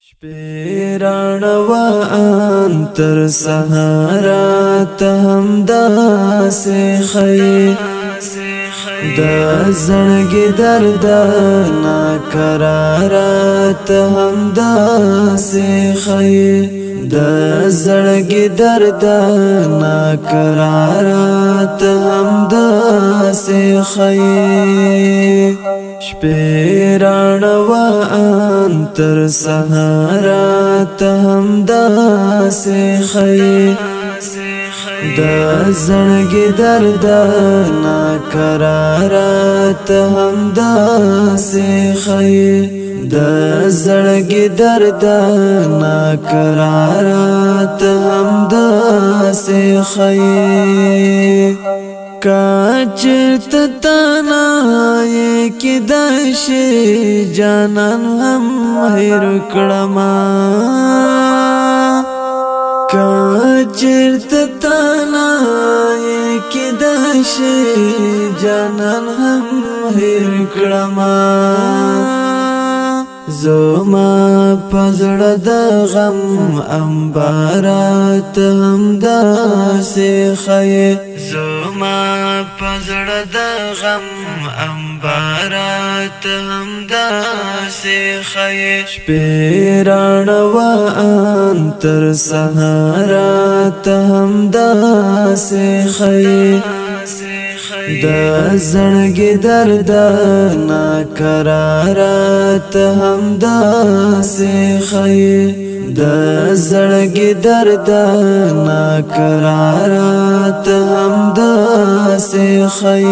شپیران و انتر سهارات همدا سخی دا زنگی درد ناکرارات همدا سخی دا زنگی درد ناکرارات همدا سخی شپیران و انتر سهارات همدا سخی دا زنگی درد ناکرارات همدا سخی دا زنگی درد ناکرارات همدا سخی کاچت تنائی کی داشی جانان هم هیر کڑما کاچت تنائی کی داشی جانان هم هیر کڑما زما پزړه د غم انبارات همدا سخی زما پزړه د غم انبارات همدا سخی شپیران و انتر سهارات همدا سخی دا زنگی درد ناکرارات همدا سخی دا زنگی درد ناکرارات همدا سخی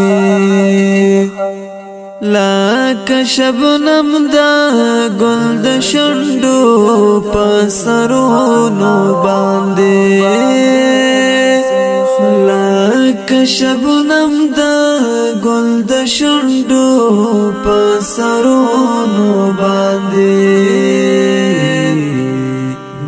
لاک شبنم دا گل د شندو پسرونو باندې لاک شبنم دا گل د شندو پسرونو باندې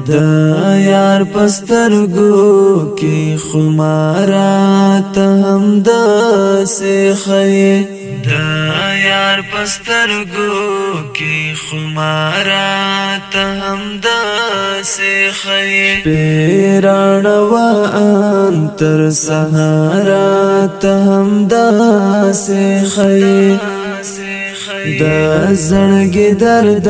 دا یار پسترگو کی خمارات همدا سخی دا یار پسترگو کی خمارات همدا سخی شپیران و انتر سهارات همدا سخی دا زنگی درد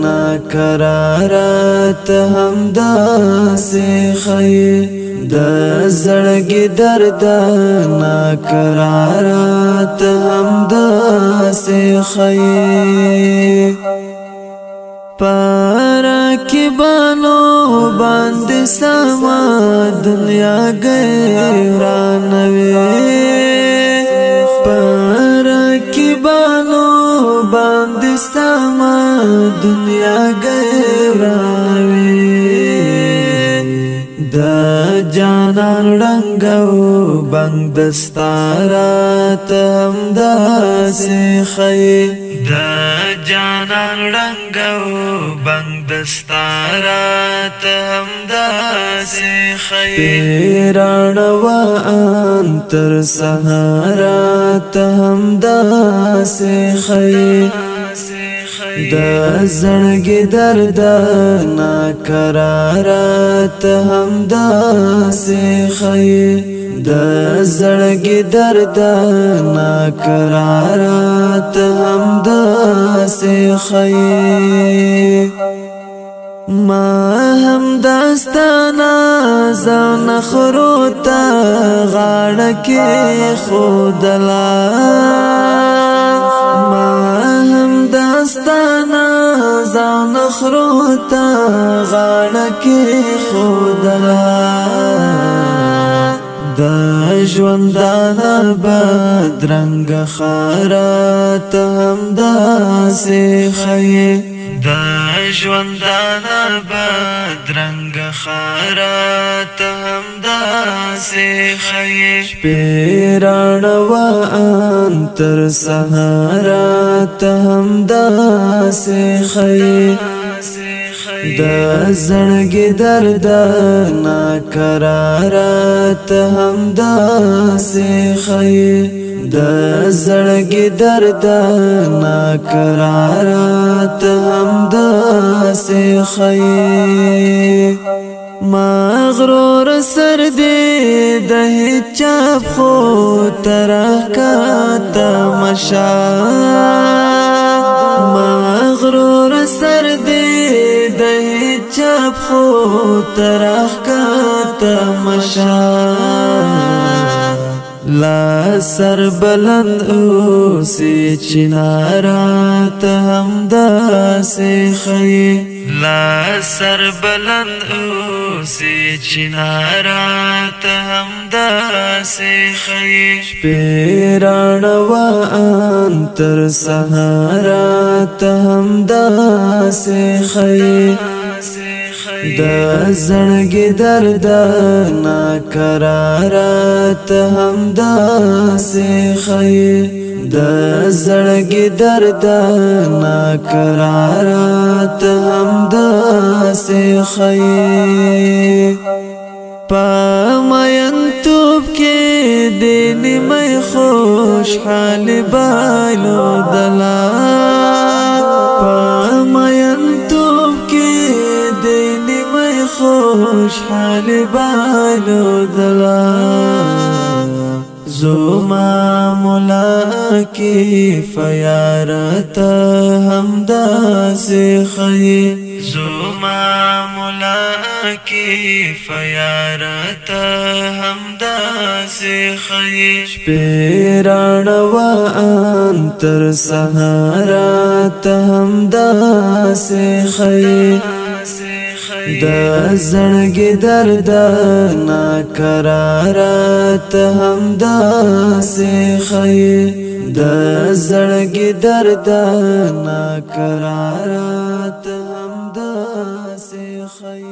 ناکرارات همدا سخی دا زنگی درد ناکرارات همدا سخی پارا کی بانو باند سما دنیا گئی رانوی پارا کی بانو باند سما دنیا گئی رانوی دا جانان رنگو بنگ دستارات همدا سخی دا جانان رنگو بنگ دستارات همدا سخی شپیران و انتر سهارات همدا سخی دا زنگی درد ناکرارات همدا سخی دا زنگی درد ناکرارات همدا سخی ما هم داستانا زان خروتا غاڑکی خودلا ما هم داستانا زان خروتا غاڑکی خودلا دا ژوندانه بدرنګ خارات همدا سخی دا ژوندانه بدرنګ خارات همدا سخی شپیران و انتر سهارات همدا سخی دا زنگی درد ناکرارات همدا سخی د زړګي درد ناقرارات هم داسې خي مغرور سر دې د هیچا خو ترکات مشا مغرور سر دې د هیچا خو ترکات مشا لا سر بلند اوسی چنارات هم داسې خي لا سر بلند اوسی چنارات هم داسې خي شپیران و انتر سهارات هم داسې خي د زړګي درد ناقرارات هم داسې خي د زړګي درد ناقرارات هم داسې خي پامینتوب کې دیني مې خوشحال بایلو دلا پامینتوب کې دیني مې خوشحال بایلو دلا زما مولا کی فیارت هم داسې خي زما مولا کی فیارت هم داسې خي شپیران و انتر سهارات هم داسې خي د زړګي درد ناقرارات هم داسې خي د زړګي درد ناقرارات هم داسې خي